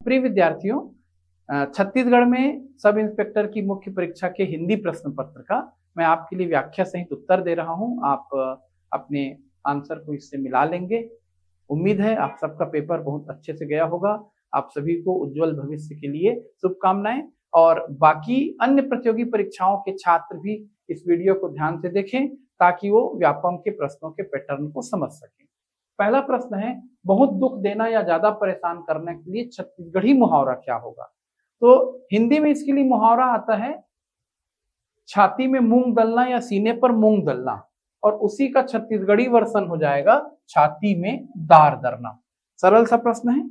प्रिय विद्यार्थियों, छत्तीसगढ़ में सब इंस्पेक्टर की मुख्य परीक्षा के हिंदी प्रश्न पत्र का मैं आपके लिए व्याख्या सहित उत्तर दे रहा हूं। आप अपने आंसर को इससे मिला लेंगे। उम्मीद है आप सबका पेपर बहुत अच्छे से गया होगा। आप सभी को उज्जवल भविष्य के लिए शुभकामनाएं। और बाकी अन्य प्रतियोगी परीक्षाओं के छात्र भी इस वीडियो को ध्यान से देखें ताकि वो व्यापम के प्रश्नों के पैटर्न को समझ सकें। पहला प्रश्न है, बहुत दुख देना या ज्यादा परेशान करने के लिए छत्तीसगढ़ी मुहावरा क्या होगा? तो हिंदी में इसके लिए मुहावरा आता है छाती में मूंग दलना या सीने पर मूंग दलना, और उसी का छत्तीसगढ़ी वर्जन हो जाएगा छाती में दार दरना। सरल सा प्रश्न है।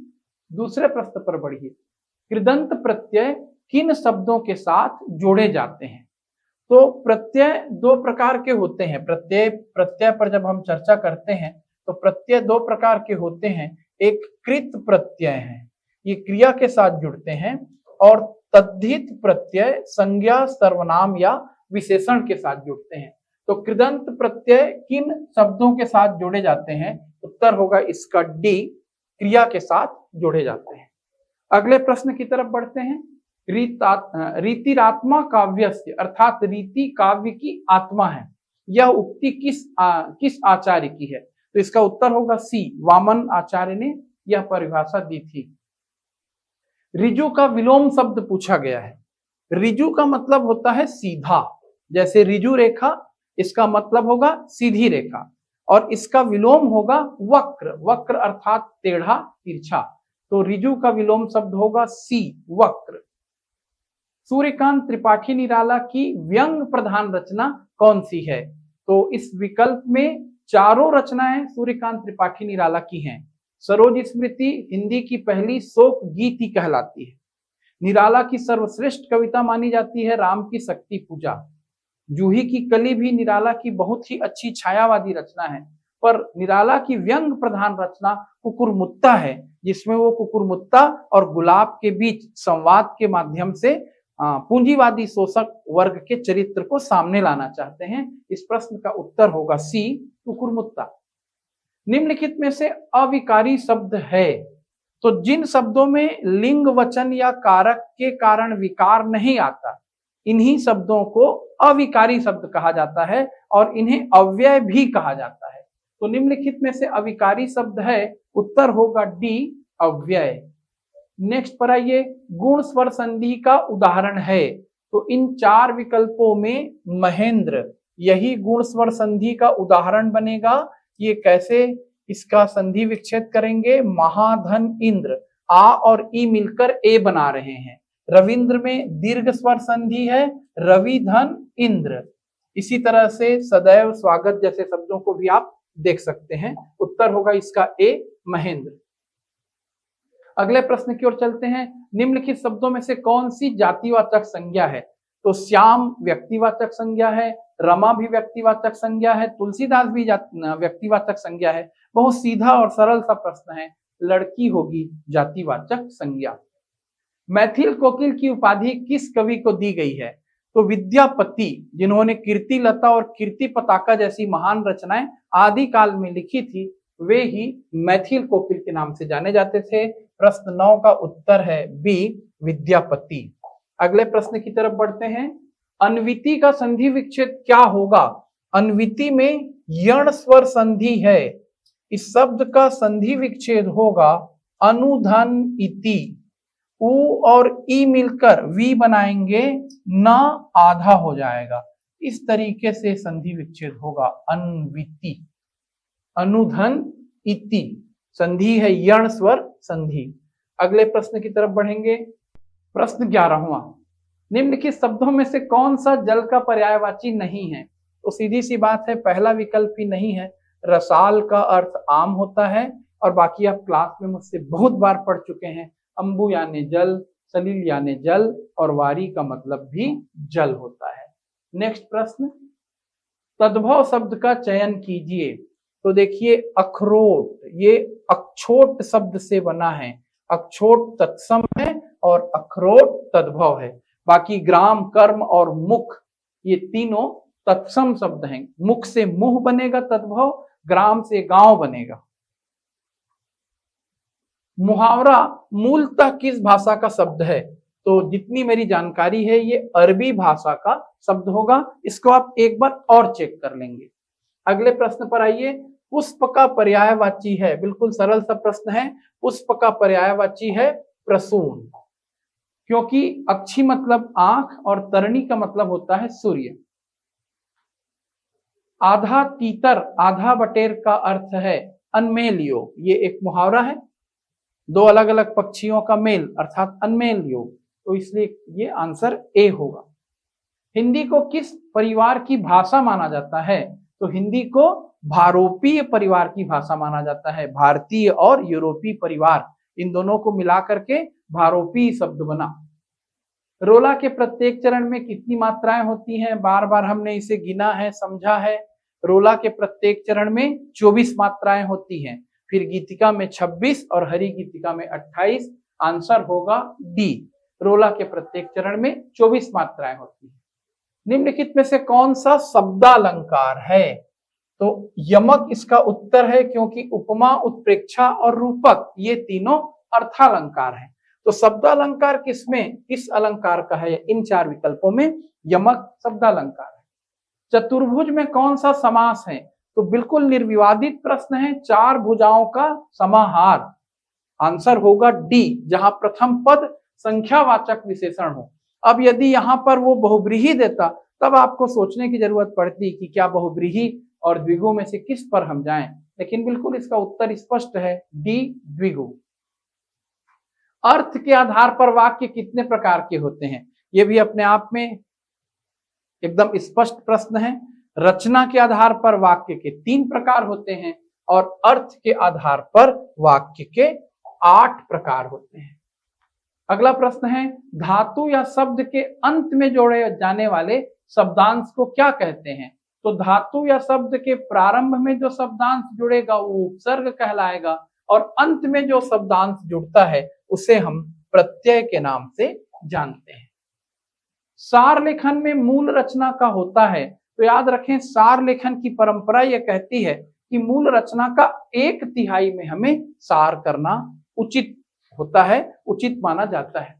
दूसरे प्रश्न पर बढ़िए। कृदंत प्रत्यय किन शब्दों के साथ जोड़े जाते हैं? तो प्रत्यय दो प्रकार के होते हैं। प्रत्यय पर जब हम चर्चा करते हैं तो प्रत्यय दो प्रकार के होते हैं। एक कृत प्रत्यय है, ये क्रिया के साथ जुड़ते हैं, और तद्धित प्रत्यय संज्ञा, सर्वनाम या विशेषण के साथ जुड़ते हैं। तो कृदंत प्रत्यय किन शब्दों के साथ जोड़े जाते हैं? उत्तर होगा इसका डी, क्रिया के साथ जोड़े जाते हैं। अगले प्रश्न की तरफ बढ़ते हैं। रीतिरात्मा काव्यस्य, अर्थात रीति काव्य की आत्मा है। यह उक्ति किस आचार्य की है? तो इसका उत्तर होगा सी, वामन आचार्य ने यह परिभाषा दी थी। ऋजु का विलोम शब्द पूछा गया है। ऋजु का मतलब होता है सीधा, जैसे ऋजु रेखा, इसका मतलब होगा सीधी रेखा, और इसका विलोम होगा वक्र। वक्र अर्थात टेढ़ा तिरछा। तो ऋजु का विलोम शब्द होगा सी, वक्र। सूर्यकांत त्रिपाठी निराला की व्यंग प्रधान रचना कौन सी है? तो इस विकल्प में चारों रचनाएं सूर्यकांत त्रिपाठी निराला की हैं। सरोज स्मृति हिंदी की पहली शोक गीत ही कहलाती है। निराला की सर्वश्रेष्ठ कविता मानी जाती है राम की शक्ति पूजा। जूही की कली भी निराला की बहुत ही अच्छी छायावादी रचना है। पर निराला की व्यंग प्रधान रचना कुकुरमुत्ता है, जिसमें वो कुकुरमुत्ता और गुलाब के बीच संवाद के माध्यम से पूंजीवादी शोषक वर्ग के चरित्र को सामने लाना चाहते हैं। इस प्रश्न का उत्तर होगा सी, कुकुरमुत्ता। निम्नलिखित में से अविकारी शब्द है। तो जिन शब्दों में लिंग वचन या कारक के कारण विकार नहीं आता, इन्हीं शब्दों को अविकारी शब्द कहा जाता है, और इन्हें अव्यय भी कहा जाता है। तो निम्नलिखित में से अविकारी शब्द है, उत्तर होगा डी, अव्यय। नेक्स्ट पर आइए, गुण स्वर संधि का उदाहरण है। तो इन चार विकल्पों में महेंद्र, यही गुण स्वर संधि का उदाहरण बनेगा। ये कैसे इसका संधि विच्छेद करेंगे? महाधन इंद्र, आ और ई मिलकर ए बना रहे हैं। रविंद्र में दीर्घ स्वर संधि है, रवि धन इंद्र। इसी तरह से सदैव, स्वागत जैसे शब्दों को भी आप देख सकते हैं। उत्तर होगा इसका ए, महेंद्र। अगले प्रश्न की ओर चलते हैं। निम्नलिखित शब्दों में से कौन सी जातिवाचक संज्ञा है? तो श्याम व्यक्तिवाचक संज्ञा है, रमा भी व्यक्तिवाचक संज्ञा है, तुलसीदास भी व्यक्तिवाचक संज्ञा है। बहुत सीधा और सरल सा प्रश्न है, लड़की होगी जातिवाचक संज्ञा। मैथिल कोकिल की उपाधि किस कवि को दी गई है? तो विद्यापति, जिन्होंने कीर्ति लता और कीर्ति पताका जैसी महान रचनाएं आदिकाल में लिखी थी, वे ही मैथिल कोकिल के नाम से जाने जाते थे। प्रश्न 9 का उत्तर है बी, विद्यापति। अगले प्रश्न की तरफ बढ़ते हैं। अन्विति का संधि विच्छेद क्या होगा? अन्विति में यण स्वर संधि है। इस शब्द का संधि विच्छेद होगा अनुधन इति। उ और ई मिलकर वी बनाएंगे, न आधा हो जाएगा। इस तरीके से संधि विच्छेद होगा अन्विति। अनुधन इति संधि है यण स्वर संधि। अगले प्रश्न की तरफ बढ़ेंगे। प्रश्न 11वां। निम्नलिखित शब्दों में से कौन सा जल का पर्यायवाची नहीं है? तो सीधी सी बात है, पहला विकल्प ही नहीं है। रसाल का अर्थ आम होता है, और बाकी आप क्लास में मुझसे बहुत बार पढ़ चुके हैं। अंबु यानी जल, सलील यानी जल, और वारी का मतलब भी जल होता है। नेक्स्ट प्रश्न, तद्भव शब्द का चयन कीजिए। तो देखिए, अखरोट, ये अक्षोट शब्द से बना है। अक्षोट तत्सम है और अखरोट तद्भव है। बाकी ग्राम, कर्म और मुख, ये तीनों तत्सम शब्द हैं। मुख से मुंह बनेगा तद्भव, ग्राम से गांव बनेगा। मुहावरा मूलतः किस भाषा का शब्द है? तो जितनी मेरी जानकारी है ये अरबी भाषा का शब्द होगा। इसको आप एक बार और चेक कर लेंगे। अगले प्रश्न पर आइए। पुष्प का पर्यायवाची है, बिल्कुल सरल सा प्रश्न है। पुष्प का पर्यायवाची है प्रसून, क्योंकि अक्षी मतलब आंख और तरणी का मतलब होता है सूर्य। आधा तीतर आधा बटेर का अर्थ है अनमेल योग। ये एक मुहावरा है, दो अलग अलग पक्षियों का मेल अर्थात अनमेल योग, तो इसलिए ये आंसर ए होगा। हिंदी को किस परिवार की भाषा माना जाता है? तो हिंदी को भारोपीय परिवार की भाषा माना जाता है। भारतीय और यूरोपीय परिवार, इन दोनों को मिलाकर के भारोपीय शब्द बना। रोला के प्रत्येक चरण में कितनी मात्राएं होती हैं? बार बार हमने इसे गिना है, समझा है। रोला के प्रत्येक चरण में 24 मात्राएं होती हैं, फिर गीतिका में 26 और हरि गीतिका में 28। आंसर होगा डी। रोला के प्रत्येक चरण में 24 मात्राएं होती हैं। निम्नलिखित में से कौन सा शब्दालंकार है? तो यमक इसका उत्तर है, क्योंकि उपमा, उत्प्रेक्षा और रूपक ये तीनों अर्थालंकार हैं। तो शब्दालंकार किसमें, किस अलंकार का है? इन चार विकल्पों में यमक शब्दालंकार है। चतुर्भुज में कौन सा समास है? तो बिल्कुल निर्विवादित प्रश्न है, चार भुजाओं का समाहार। आंसर होगा डी, जहां प्रथम पद संख्यावाचक विशेषण हो। अब यदि यहां पर वो बहुब्रीही देता तब आपको सोचने की जरूरत पड़ती कि क्या बहुब्रीही और द्विगु में से किस पर हम जाएं, लेकिन बिल्कुल इसका उत्तर स्पष्ट है, डी द्विगु। अर्थ के आधार पर वाक्य कितने प्रकार के होते हैं? ये भी अपने आप में एकदम स्पष्ट प्रश्न है। रचना के आधार पर वाक्य के 3 प्रकार होते हैं और अर्थ के आधार पर वाक्य के 8 प्रकार होते हैं। अगला प्रश्न है, धातु या शब्द के अंत में जोड़े जाने वाले शब्दांश को क्या कहते हैं? तो धातु या शब्द के प्रारंभ में जो शब्दांश जुड़ेगा वो उपसर्ग कहलाएगा, और अंत में जो शब्दांश जुड़ता है उसे हम प्रत्यय के नाम से जानते हैं। सार लेखन में मूल रचना का होता है, तो याद रखें सार लेखन की परंपरा यह कहती है कि मूल रचना का 1/3 में हमें सार करना उचित होता है, उचित माना जाता है।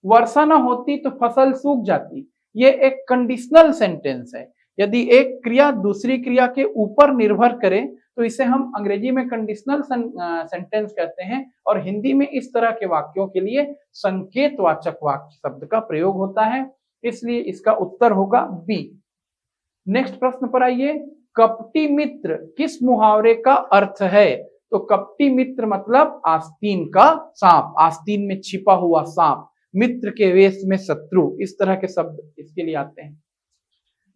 वर्षा न होती तो फसल सूख जाती, ये एक कंडीशनल सेंटेंस है। यदि एक क्रिया दूसरी क्रिया के ऊपर निर्भर करे तो इसे हम अंग्रेजी में कंडीशनल सेंटेंस कहते हैं, और हिंदी में इस तरह के वाक्यों के लिए संकेतवाचक वाक्य शब्द का प्रयोग होता है, इसलिए इसका उत्तर होगा बी। नेक्स्ट प्रश्न पर आइए। कपटी मित्र किस मुहावरे का अर्थ है? तो कपटी मित्र मतलब आस्तीन का सांप, आस्तीन में छिपा हुआ सांप, मित्र के वेश में शत्रु, इस तरह के शब्द इसके लिए आते हैं।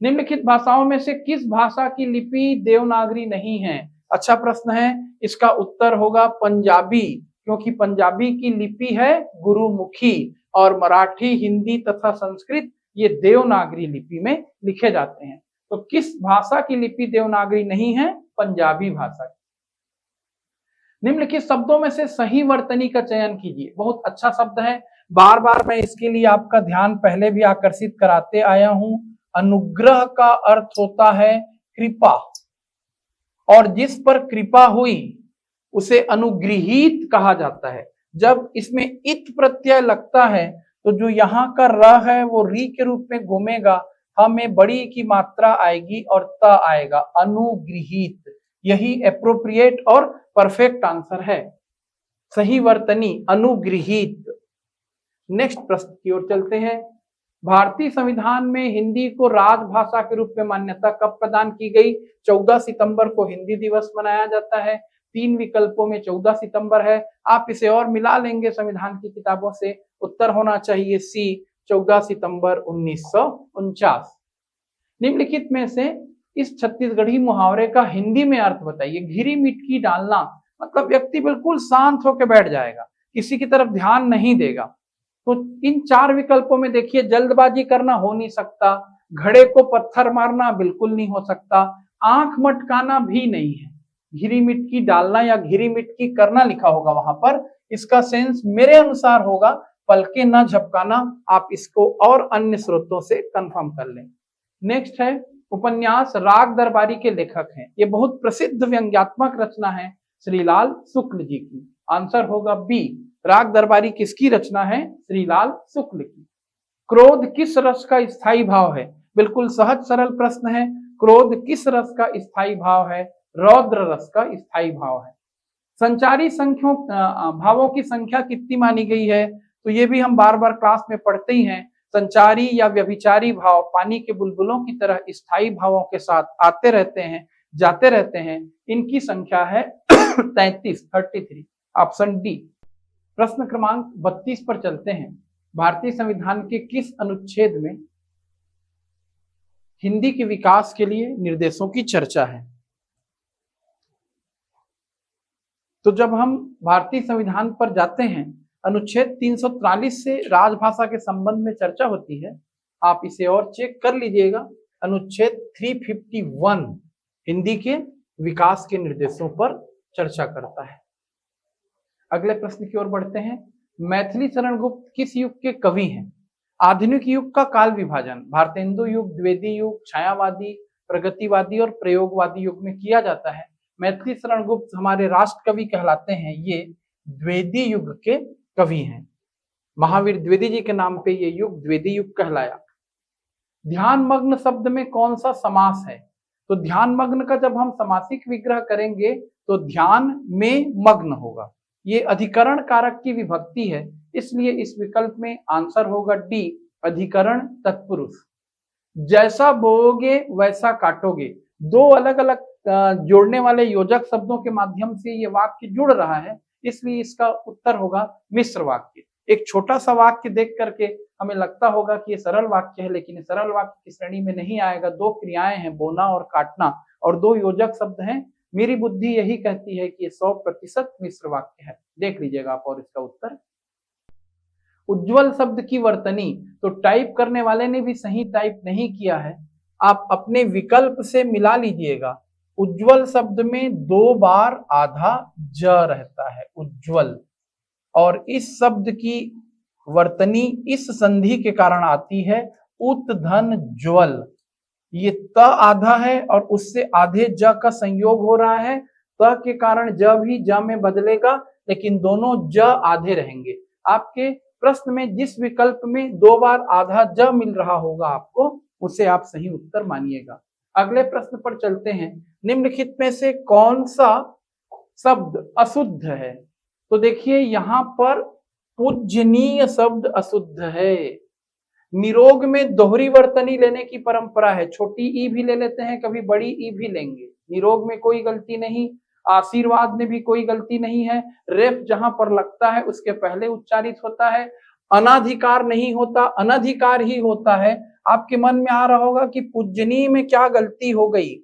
निम्नलिखित भाषाओं में से किस भाषा की लिपि देवनागरी नहीं है? अच्छा प्रश्न है। इसका उत्तर होगा पंजाबी, क्योंकि पंजाबी की लिपि है गुरुमुखी, और मराठी, हिंदी तथा संस्कृत ये देवनागरी लिपि में लिखे जाते हैं। तो किस भाषा की लिपि देवनागरी नहीं है? पंजाबी भाषा की। निम्नलिखित शब्दों में से सही वर्तनी का चयन कीजिए। बहुत अच्छा शब्द है, बार बार मैं इसके लिए आपका ध्यान पहले भी आकर्षित कराते आया हूं। अनुग्रह का अर्थ होता है कृपा, और जिस पर कृपा हुई उसे अनुगृहीत कहा जाता है। जब इसमें इत प्रत्यय लगता है तो जो यहाँ का र है वो री के रूप में घूमेगा, हमें बड़ी की मात्रा आएगी और त आएगा, अनुगृहीत। यही एप्रोप्रिएट और परफेक्ट आंसर है, सही वर्तनी अनुगृहीत। नेक्स्ट प्रश्न की ओर चलते हैं। भारतीय संविधान में हिंदी को राजभाषा के रूप में मान्यता कब प्रदान की गई? 14 सितंबर को हिंदी दिवस मनाया जाता है। 3 विकल्पों में 14 सितंबर है, आप इसे और मिला लेंगे संविधान की किताबों से, उत्तर होना चाहिए सी, 14 सितंबर 1949। निम्नलिखित में से इस छत्तीसगढ़ी मुहावरे का हिंदी में अर्थ बताइए। घिरी मिटकी डालना मतलब व्यक्ति बिल्कुल शांत होकर बैठ जाएगा, किसी की तरफ ध्यान नहीं देगा। तो इन 4 विकल्पों में देखिए, जल्दबाजी करना हो नहीं सकता, घड़े को पत्थर मारना बिल्कुल नहीं हो सकता, आंख मटकाना भी नहीं है। घिरी मिटकी डालना या घिरी मिटकी करना लिखा होगा वहां पर, इसका सेंस मेरे अनुसार होगा पलके न झपकाना। आप इसको और अन्य स्रोतों से कंफर्म कर लें। नेक्स्ट है उपन्यास राग दरबारी के लेखक हैं। ये बहुत प्रसिद्ध व्यंग्यात्मक रचना है श्रीलाल शुक्ल जी की। आंसर होगा बी, राग दरबारी किसकी रचना है? श्रीलाल शुक्ल की। क्रोध किस रस का स्थायी भाव है? बिल्कुल सहज सरल प्रश्न है। क्रोध किस रस का स्थायी भाव है? रौद्र रस का स्थायी भाव है। संचारी संख्यों भावों की संख्या कितनी मानी गई है? तो ये भी हम बार बार क्लास में पढ़ते ही हैं। संचारी या व्यभिचारी भाव पानी के बुलबुलों की तरह स्थायी भावों के साथ आते रहते हैं, जाते रहते हैं। इनकी संख्या है 33। Option D. प्रश्न क्रमांक 32 पर चलते हैं। भारतीय संविधान के किस अनुच्छेद में हिंदी के विकास के लिए निर्देशों की चर्चा है? तो जब हम भारतीय संविधान पर जाते हैं, अनुच्छेद 343 से राजभाषा के संबंध में चर्चा होती है। आप इसे और चेक कर लीजिएगा। अनुच्छेद 351 हिंदी के विकास के निर्देशों पर चर्चा करता है। अगले प्रश्न की ओर बढ़ते हैं। मैथिली शरण गुप्त किस युग के कवि हैं? आधुनिक युग का काल विभाजन भारतेंदु युग, द्विवेदी युग, छायावादी, प्रगतिवादी और प्रयोगवादी युग में किया जाता है। मैथिली शरण गुप्त हमारे राष्ट्र कवि कहलाते हैं। ये द्विवेदी युग के कवि हैं। महावीर द्विवेदी जी के नाम पे ये युग द्विवेदी युग कहलाया। ध्यान मग्न शब्द में कौन सा समास है? तो ध्यान मग्न का जब हम समासिक विग्रह करेंगे तो ध्यान में मग्न होगा। ये अधिकरण कारक की विभक्ति है, इसलिए इस विकल्प में आंसर होगा डी, अधिकरण तत्पुरुष। जैसा बोओगे वैसा काटोगे, दो अलग अलग जोड़ने वाले योजक शब्दों के माध्यम से ये वाक्य जुड़ रहा है, इसलिए इसका उत्तर होगा मिश्र वाक्य। एक छोटा सा वाक्य देख करके हमें लगता होगा कि ये सरल वाक्य है, लेकिन सरल वाक्य की श्रेणी में नहीं आएगा। दो क्रियाएं हैं, बोना और काटना, और दो योजक शब्द हैं। मेरी बुद्धि यही कहती है कि ये 100% मिश्र वाक्य है। देख लीजिएगा आप। और इसका उत्तर उज्ज्वल शब्द की वर्तनी, तो टाइप करने वाले ने भी सही टाइप नहीं किया है। आप अपने विकल्प से मिला लीजिएगा। उज्ज्वल शब्द में 2 बार आधा ज रहता है, उज्ज्वल, और इस शब्द की वर्तनी इस संधि के कारण आती है, उत धन ज्वल। ये त आधा है और उससे आधे ज का संयोग हो रहा है। त के कारण ज भी ज में बदलेगा, लेकिन दोनों ज आधे रहेंगे। आपके प्रश्न में जिस विकल्प में 2 बार आधा ज मिल रहा होगा आपको, उसे आप सही उत्तर मानिएगा। अगले प्रश्न पर चलते हैं। निम्नलिखित में से कौन सा शब्द अशुद्ध है? तो देखिए यहाँ पर पूजनीय शब्द अशुद्ध है। निरोग में दोहरी वर्तनी लेने की परंपरा है। छोटी ई भी ले लेते हैं, कभी बड़ी ई भी लेंगे। निरोग में कोई गलती नहीं, आशीर्वाद में भी कोई गलती नहीं है। रेफ जहां पर लगता है उसके पहले उच्चारित होता है। अनाधिकार नहीं होता, अनधिकार ही होता है। आपके मन में आ रहा होगा कि पूजनीय में क्या गलती हो गई।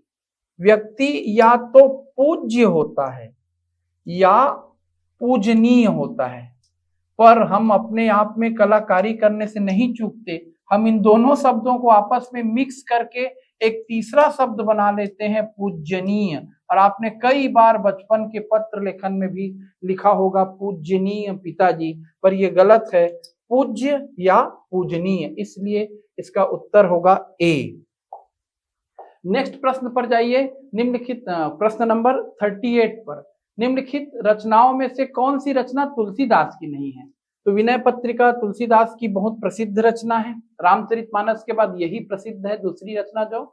व्यक्ति या तो पूज्य होता है या पूजनीय होता है, पर हम अपने आप में कलाकारी करने से नहीं चूकते। हम इन दोनों शब्दों को आपस में मिक्स करके एक तीसरा शब्द बना लेते हैं, पूजनीय। और आपने कई बार बचपन के पत्र लेखन में भी लिखा होगा पूजनीय पिताजी, पर यह गलत है, पूज्य या पूजनीय। इसलिए इसका उत्तर होगा ए। नेक्स्ट प्रश्न पर जाइए। निम्नलिखित प्रश्न नंबर 38 पर, निम्नलिखित रचनाओं में से कौन सी रचना तुलसीदास की नहीं है? तो विनय पत्रिका तुलसीदास की बहुत प्रसिद्ध रचना है। रामचरितमानस के बाद यही प्रसिद्ध है दूसरी रचना। जो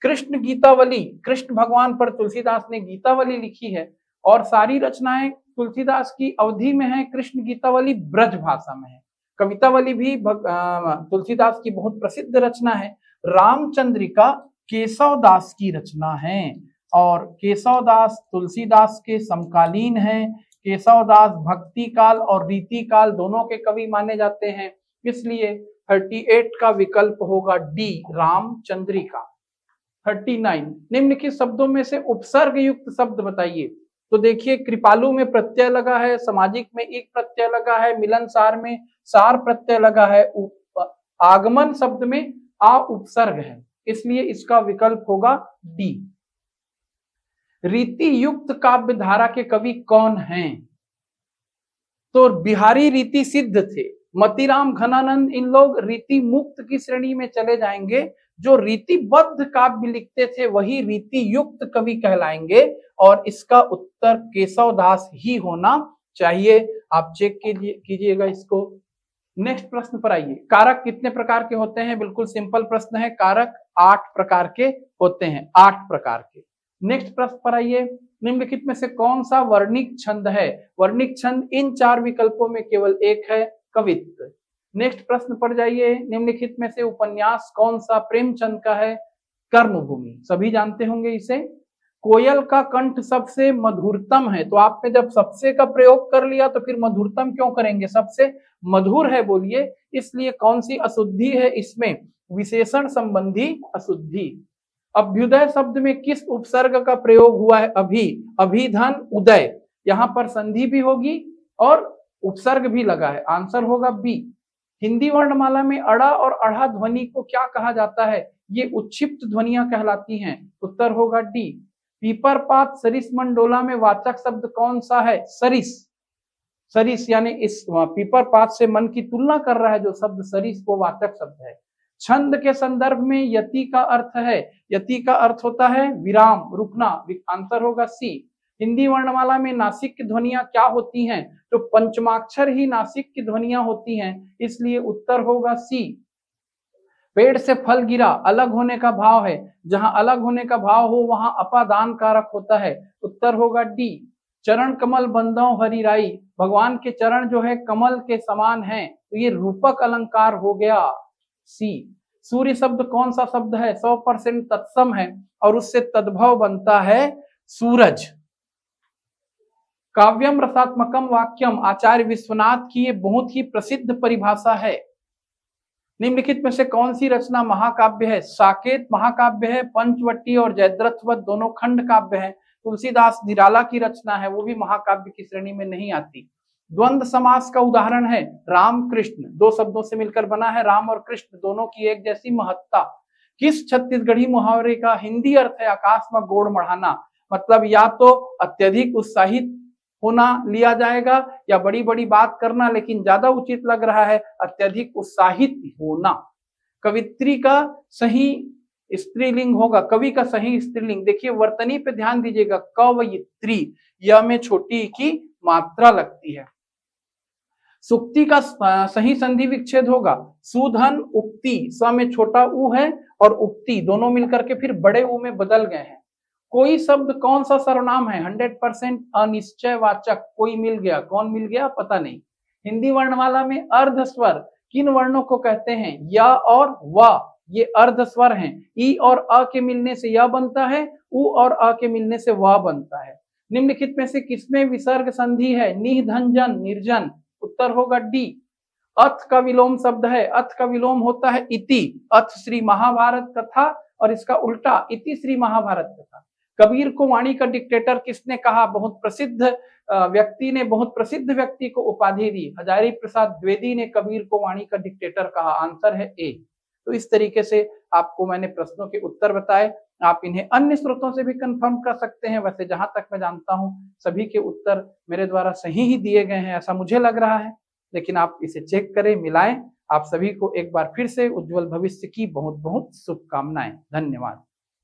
कृष्ण गीतावली, कृष्ण भगवान पर तुलसीदास ने गीतावली लिखी है, और सारी रचनाएं तुलसीदास की अवधि में है। कृष्ण गीतावली ब्रज भाषा में है। कवितावली भी तुलसीदास की बहुत प्रसिद्ध रचना है। रामचंद्रिका केशवदास की रचना है, और केशवदास तुलसीदास के समकालीन हैं। केशवदास भक्ति काल और रीति काल दोनों के कवि माने जाते हैं, इसलिए 38 का विकल्प होगा डी, रामचंद्रिका। 39, निम्नलिखित शब्दों में से उपसर्ग युक्त शब्द बताइए। तो देखिए, कृपालु में प्रत्यय लगा है, सामाजिक में एक प्रत्यय लगा है, मिलनसार में सार प्रत्यय लगा है, आगमन शब्द में आ उपसर्ग है, इसलिए इसका विकल्प होगा डी। रीति युक्त काव्य धारा के कवि कौन हैं? तो बिहारी रीति सिद्ध थे, मतीराम घनानंद, इन लोग रीति मुक्त की श्रेणी में चले जाएंगे। जो रीतिबद्ध काव्य लिखते थे वही रीति युक्त कवि कहलाएंगे और इसका उत्तर केशव दास ही होना चाहिए। आप चेक कीजिएगा इसको। नेक्स्ट प्रश्न पर आइए। कारक कितने प्रकार के होते हैं? बिल्कुल सिंपल प्रश्न है। कारक 8 प्रकार के होते हैं, 8 प्रकार के। नेक्स्ट प्रश्न पर आइए। निम्नलिखित में से कौन सा वर्णिक छंद है? वर्णिक छंद इन 4 विकल्पों में केवल एक है, कवित्व। नेक्स्ट प्रश्न पर जाइए। निम्नलिखित में से उपन्यास कौन सा प्रेमचंद का है? कर्मभूमि, सभी जानते होंगे इसे। कोयल का कंठ सबसे मधुरतम है, तो आपने जब सबसे का प्रयोग कर लिया तो फिर मधुरतम क्यों करेंगे? सबसे मधुर है बोलिए, इसलिए कौन सी अशुद्धि है इसमें? विशेषण संबंधी अशुद्धि। अभ्युदय शब्द में किस उपसर्ग का प्रयोग हुआ है? अभी, अभिधन उदय, यहां पर संधि भी होगी और उपसर्ग भी लगा है, आंसर होगा बी। हिंदी वर्णमाला में अड़ा और अढ़ा ध्वनि को क्या कहा जाता है? ये उच्छिप्त ध्वनियां कहलाती हैं, उत्तर होगा डी। पीपर पात सरिस मंडोला में वाचक शब्द कौन सा है? सरिस। सरिस यानी इस पीपर पात से मन की तुलना कर रहा है जो शब्द सरिस, वो वाचक शब्द है। छंद के संदर्भ में यति का अर्थ है, यति का अर्थ होता है विराम, रुकना, आंसर होगा सी। हिंदी वर्णमाला में नासिक की ध्वनियां क्या होती हैं? तो पंचमाक्षर ही नासिक की ध्वनियां होती हैं, इसलिए उत्तर होगा सी। पेड़ से फल गिरा, अलग होने का भाव है, जहां अलग होने का भाव हो वहां अपादान कारक होता है, उत्तर होगा डी। चरण कमल बंदो हरिराई, भगवान के चरण जो है कमल के समान हैं, तो ये रूपक अलंकार हो गया, सी। सूर्य शब्द कौन सा शब्द है? 100% तत्सम है और उससे तद्भव बनता है सूरज। काव्यम रसात्मकम वाक्यम, आचार्य विश्वनाथ की ये बहुत ही प्रसिद्ध परिभाषा है। निम्नलिखित में से कौन सी रचना महाकाव्य है? साकेत महाकाव्य है, पंचवटी और जयद्रथवत दोनों खंड काव्य है। तुलसीदास निराला की रचना है, वो भी महाकाव्य की श्रेणी में नहीं आती। द्वंद्व समास का उदाहरण है राम कृष्ण, 2 शब्दों से मिलकर बना है राम और कृष्ण, दोनों की एक जैसी महत्ता। किस छत्तीसगढ़ी मुहावरे का हिंदी अर्थ है आकाश में गोड़ मढ़ाना? मतलब या तो अत्यधिक उत्साहित होना लिया जाएगा या बड़ी बड़ी बात करना, लेकिन ज्यादा उचित लग रहा है अत्यधिक उत्साहित होना। कवित्री का सही स्त्रीलिंग होगा, कवि का सही स्त्रीलिंग देखिए वर्तनी पे ध्यान दीजिएगा, कवयित्री, यह में छोटी की मात्रा लगती है। सुक्ति का सही संधि विच्छेद होगा सुधन उक्ति, स में छोटा उ है और उक्ति दोनों मिलकर के फिर बड़े उ में बदल गए हैं। कोई शब्द कौन सा सर्वनाम है? 100% अनिश्चयवाचक, कोई मिल गया, कौन मिल गया पता नहीं। हिंदी वर्णमाला में अर्ध स्वर किन वर्णों को कहते हैं? या और व, ये अर्ध स्वर हैं। ई और अ के मिलने से यह बनता है, उ और अ के मिलने से वह बनता है। निम्नलिखित में से किसमें विसर्ग संधि है? निह धन जन, निर्जन, उत्तर होगा डी। अथ का विलोम शब्द है, अथ का विलोम होता है इति, अथ श्री महाभारत कथा और इसका उल्टा इति श्री महाभारत कथा। कबीर को वाणी का डिक्टेटर किसने कहा? बहुत प्रसिद्ध व्यक्ति ने, बहुत प्रसिद्ध व्यक्ति को उपाधि दी, हजारी प्रसाद द्विवेदी ने कबीर को वाणी का डिक्टेटर कहा, आंसर है ए। तो इस तरीके से आपको मैंने प्रश्नों के उत्तर बताए, आप इन्हें अन्य स्रोतों से भी कंफर्म कर सकते हैं। वैसे जहां तक मैं जानता हूं सभी के उत्तर मेरे द्वारा सही ही दिए गए हैं, ऐसा मुझे लग रहा है, लेकिन आप इसे चेक करें, मिलाएं। आप सभी को एक बार फिर से उज्जवल भविष्य की बहुत बहुत शुभकामनाएं। धन्यवाद।